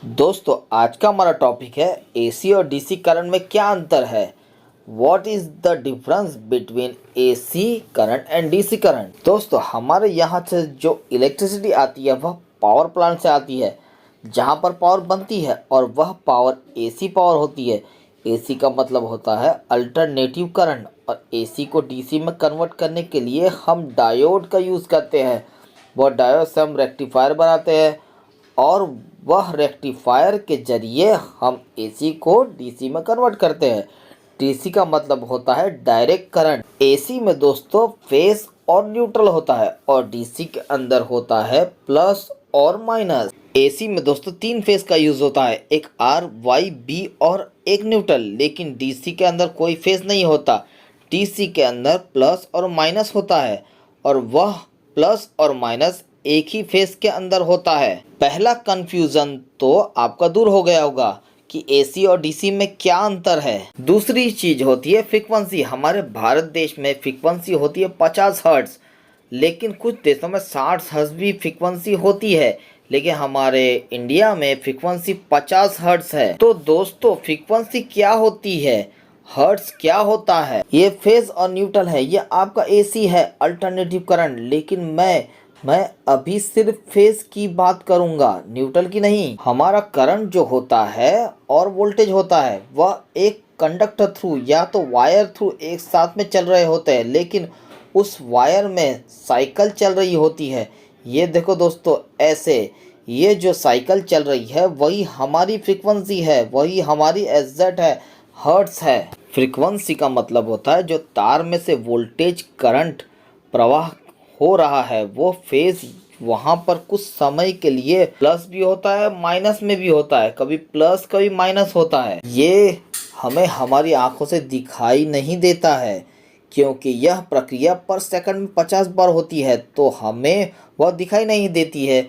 दोस्तों आज का हमारा टॉपिक है एसी और डीसी करंट में क्या अंतर है। What is the difference between AC current and DC current. दोस्तों हमारे यहाँ से जो इलेक्ट्रिसिटी आती है वह पावर प्लांट से आती है, जहाँ पर पावर बनती है और वह पावर एसी पावर होती है। एसी का मतलब होता है अल्टरनेटिव करंट और एसी को डीसी में कन्वर्ट करने के लिए हम डायोड का यूज़ करते हैं। वह डायोड से हम रेक्टिफायर बनाते हैं और वह रेक्टिफायर के जरिए हम एसी को डीसी में कन्वर्ट करते हैं। डीसी का मतलब होता है डायरेक्ट करंट। एसी में दोस्तों फेस और न्यूट्रल होता है और डीसी के अंदर होता है प्लस और माइनस। एसी में दोस्तों तीन फेस का यूज होता है, एक आर वाई बी और एक न्यूट्रल। लेकिन डीसी के अंदर कोई फेस नहीं होता। डीसी के अंदर प्लस और माइनस होता है और वह प्लस और माइनस एक ही फेस के अंदर होता है। पहला कंफ्यूजन तो आपका दूर हो गया होगा कि एसी और डीसी में क्या अंतर है। दूसरी चीज होती है फ्रीक्वेंसी। हमारे भारत देश में फ्रीक्वेंसी होती है 50 हर्ट्ज, लेकिन कुछ देशों में 60 हर्ट्ज भी फ्रीक्वेंसी होती है, लेकिन हमारे इंडिया में फ्रीक्वेंसी 50 हर्ट्ज है। तो दोस्तों फ्रीक्वेंसी क्या होती है, हर्ट्ज क्या होता है। ये फेज और न्यूट्रल है, ये आपका एसी है अल्टरनेटिव करंट। लेकिन मैं अभी सिर्फ फेज की बात करूंगा, न्यूट्रल की नहीं। हमारा करंट जो होता है और वोल्टेज होता है वह एक कंडक्टर थ्रू या तो वायर थ्रू एक साथ में चल रहे होते हैं, लेकिन उस वायर में साइकिल चल रही होती है। ये देखो दोस्तों, ऐसे ये जो साइकिल चल रही है वही हमारी फ्रीक्वेंसी है, वही हमारी एग्जैक्ट है, हर्ट्ज है। फ्रीक्वेंसी का मतलब होता है जो तार में से वोल्टेज करंट प्रवाह हो रहा है वो फेज वहाँ पर कुछ समय के लिए प्लस भी होता है माइनस में भी होता है, कभी प्लस कभी माइनस होता है। ये हमें हमारी आंखों से दिखाई नहीं देता है क्योंकि यह प्रक्रिया पर सेकंड में 50 बार होती है, तो हमें वह दिखाई नहीं देती है।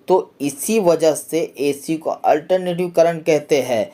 तो इसी वजह से एसी को अल्टरनेटिव करंट कहते हैं।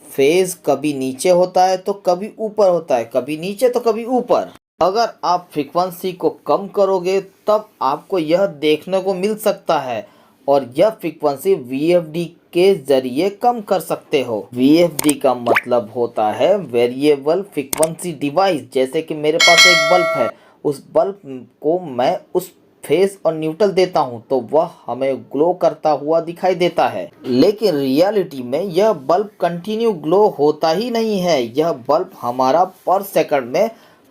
फेज कभी नीचे होता है तो कभी ऊपर होता है, कभी नीचे तो कभी ऊपर। अगर आप फ्रीक्वेंसी को कम करोगे तब आपको यह देखने को मिल सकता है और यह फ्रीक्वेंसी वीएफडी के जरिए कम कर सकते हो। वीएफडी का मतलब होता है वेरिएबल फ्रीक्वेंसी डिवाइस। जैसे कि मेरे पास एक बल्ब है, उस बल्ब को मैं उस फेस और न्यूट्रल देता हूं तो वह हमें ग्लो करता हुआ दिखाई देता है। लेकिन रियलिटी में यह बल्ब कंटिन्यू ग्लो होता ही नहीं है। यह बल्ब हमारा पर सेकंड में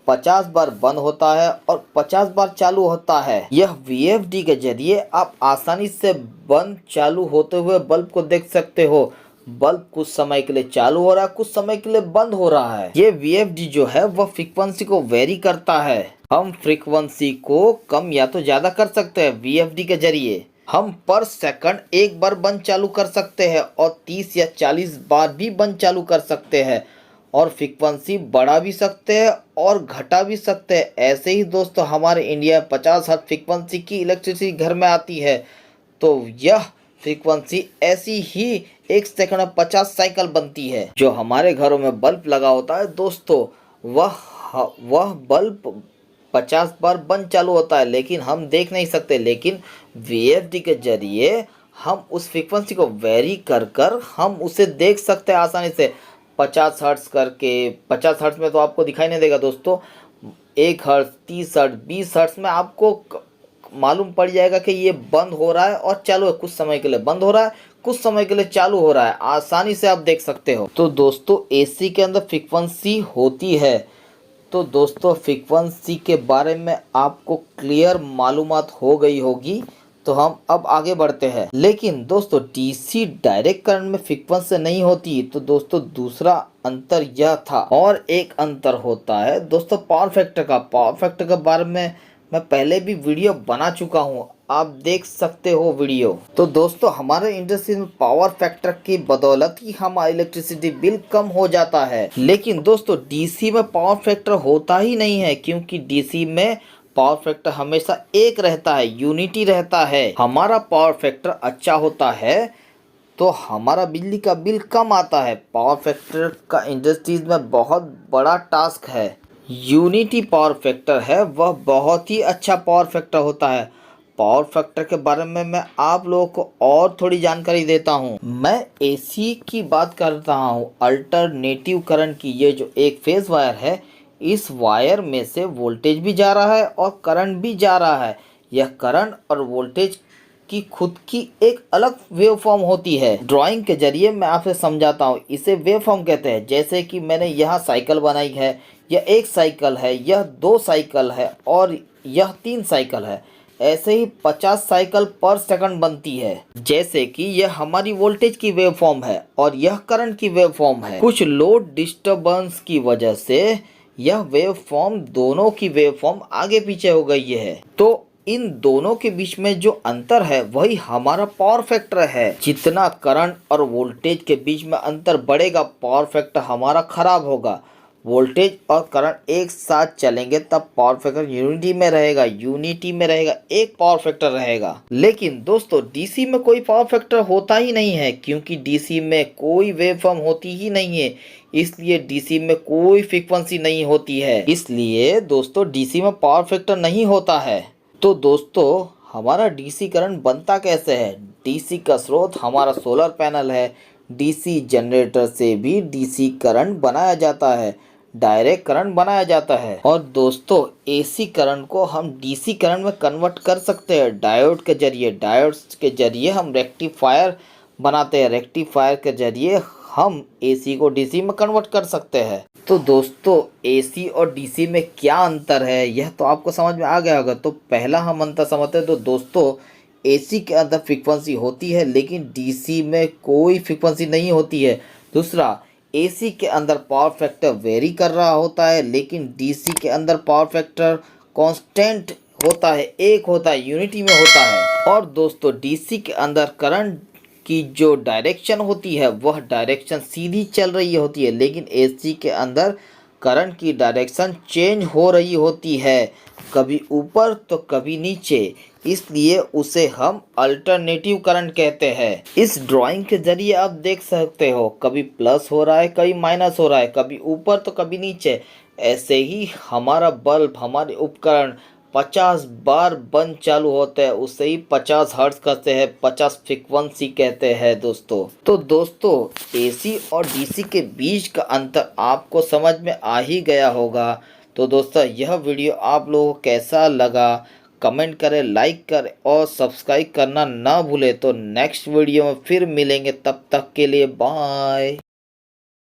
50 बार बंद होता है और 50 बार चालू होता है। यह वीएफडी के जरिए आप आसानी से बंद चालू होते हुए बल्ब को देख सकते हो। बल्ब कुछ समय के लिए चालू हो रहा है, कुछ समय के लिए बंद हो रहा है। ये वीएफडी जो है वह फ्रीक्वेंसी को वेरी करता है। हम फ्रीक्वेंसी को कम या तो ज्यादा कर सकते हैं वीएफडी के जरिए। हम पर सेकंड एक बार बंद चालू कर सकते हैं और 30 या 40 बार भी बंद चालू कर सकते हैं और फ्रीक्वेंसी बढ़ा भी सकते हैं और घटा भी सकते हैं। ऐसे ही दोस्तों हमारे इंडिया में 50 हर्ट्ज फ्रीक्वेंसी की इलेक्ट्रिसिटी घर में आती है, तो यह फ्रीक्वेंसी ऐसी ही एक सेकंड में 50 साइकिल बनती है। जो हमारे घरों में बल्ब लगा होता है दोस्तों, वह बल्ब 50 बार बंद चालू होता है, लेकिन हम देख नहीं सकते। लेकिन वीएफडी के जरिए हम उस फ्रीक्वेंसी को वेरी कर हम उसे देख सकते हैं आसानी से। 50 हर्ट्ज करके, 50 हर्ट्ज में तो आपको दिखाई नहीं देगा दोस्तों। 1 हर्ट्ज, 30 हर्ट्ज, 20 हर्ट्ज में आपको मालूम पड़ जाएगा कि ये बंद हो रहा है और चालू है। कुछ समय के लिए बंद हो रहा है, कुछ समय के लिए चालू हो रहा है, आसानी से आप देख सकते हो। तो दोस्तों एसी के अंदर फ्रीक्वेंसी होती है। तो दोस्तों फ्रीक्वेंसी के बारे में आपको क्लियर मालूमात हो गई होगी, तो हम अब आगे बढ़ते हैं। लेकिन दोस्तों डीसी डायरेक्ट करंट में फ्रीक्वेंसी नहीं होती। तो दोस्तों दूसरा अंतर यह था। और एक अंतर होता है दोस्तों पावर फैक्टर का। पावर फैक्टर के बारे में मैं पहले भी वीडियो बना चुका हूँ, आप देख सकते हो वीडियो। तो दोस्तों हमारे इंडस्ट्री में पावर फैक्टर की बदौलत ही हमारा इलेक्ट्रिसिटी बिल कम हो जाता है। लेकिन दोस्तों डीसी में पावर फैक्टर होता ही नहीं है, क्योंकि डीसी में पावर फैक्टर हमेशा एक रहता है, यूनिटी रहता है। हमारा पावर फैक्टर अच्छा होता है तो हमारा बिजली का बिल कम आता है। पावर फैक्टर का इंडस्ट्रीज में बहुत बड़ा टास्क है। यूनिटी पावर फैक्टर है वह बहुत ही अच्छा पावर फैक्टर होता है। पावर फैक्टर के बारे में मैं आप लोगों को और थोड़ी जानकारी देता हूँ। मैं एसी की बात कर रहा हूँ, अल्टरनेटिव करंट की। ये जो एक फेज वायर है, इस वायर में से वोल्टेज भी जा रहा है और करंट भी जा रहा है। यह करंट और वोल्टेज की खुद की एक अलग वेव फॉर्म होती है। ड्राइंग के जरिए मैं आपसे समझाता हूँ, इसे वेव फॉर्म कहते हैं। जैसे कि मैंने यहाँ साइकिल बनाई है, यह एक साइकिल है, यह 2 साइकिल है और यह 3 साइकिल है। ऐसे ही 50 साइकिल पर सेकंड बनती है। जैसे कि यह हमारी वोल्टेज की वेव फॉर्म है और यह करंट की वेव फॉर्म है। कुछ लोड डिस्टरबेंस की वजह से यह वेव फॉर्म, दोनों की वेव फॉर्म आगे पीछे हो गई है। तो इन दोनों के बीच में जो अंतर है वही हमारा पावर फैक्टर है। जितना करंट और वोल्टेज के बीच में अंतर बढ़ेगा, पावर फैक्टर हमारा खराब होगा। वोल्टेज और करंट एक साथ चलेंगे तब पावर फैक्टर यूनिटी में रहेगा, एक पावर फैक्टर रहेगा। लेकिन दोस्तों डीसी में कोई पावर फैक्टर होता ही नहीं है, क्योंकि डीसी में कोई वेवफॉर्म होती ही नहीं है। इसलिए डीसी में कोई फ्रीक्वेंसी नहीं होती है, इसलिए दोस्तों डीसी में पावर फैक्टर नहीं होता है। तो दोस्तों हमारा डीसी करंट बनता कैसे है? डीसी का स्रोत हमारा सोलर पैनल है। डीसी जनरेटर से भी डीसी करंट बनाया जाता है, डायरेक्ट करंट बनाया जाता है। और दोस्तों एसी करंट को हम डीसी करंट में कन्वर्ट कर सकते हैं डायोड के जरिए। डायोड्स के जरिए हम रेक्टिफायर बनाते हैं, रेक्टिफायर के जरिए हम एसी को डीसी में कन्वर्ट कर सकते हैं। तो दोस्तों एसी और डीसी में क्या अंतर है, यह तो आपको समझ में आ गया होगा। तो पहला हम अंतर समझते हैं। तो दोस्तों एसी के अंदर फ्रीक्वेंसी होती है, लेकिन डीसी में कोई फ्रीक्वेंसी नहीं होती है। दूसरा, एसी के अंदर पावर फैक्टर वेरी कर रहा होता है, लेकिन डीसी के अंदर पावर फैक्टर कांस्टेंट होता है, एक होता है, यूनिटी में होता है। और दोस्तों डीसी के अंदर करंट की जो डायरेक्शन होती है वह डायरेक्शन सीधी चल रही होती है, लेकिन एसी के अंदर करंट की डायरेक्शन चेंज हो रही होती है, कभी ऊपर तो कभी नीचे। इसलिए उसे हम अल्टरनेटिव करंट कहते हैं। इस ड्राइंग के जरिए आप देख सकते हो, कभी प्लस हो रहा है, कभी माइनस हो रहा है, कभी ऊपर तो कभी नीचे। ऐसे ही हमारा बल्ब, हमारे उपकरण 50 बार बंद चालू होते हैं, उसे ही 50 हर्ट्ज कहते हैं, 50 फ्रीक्वेंसी कहते हैं दोस्तों। तो दोस्तों एसी और डीसी के बीच का अंतर आपको समझ में आ ही गया होगा। तो दोस्तों यह वीडियो आप लोगों को कैसा लगा, कमेंट करें, लाइक करें और सब्सक्राइब करना ना भूलें। तो नेक्स्ट वीडियो में फिर मिलेंगे, तब तक के लिए बाय।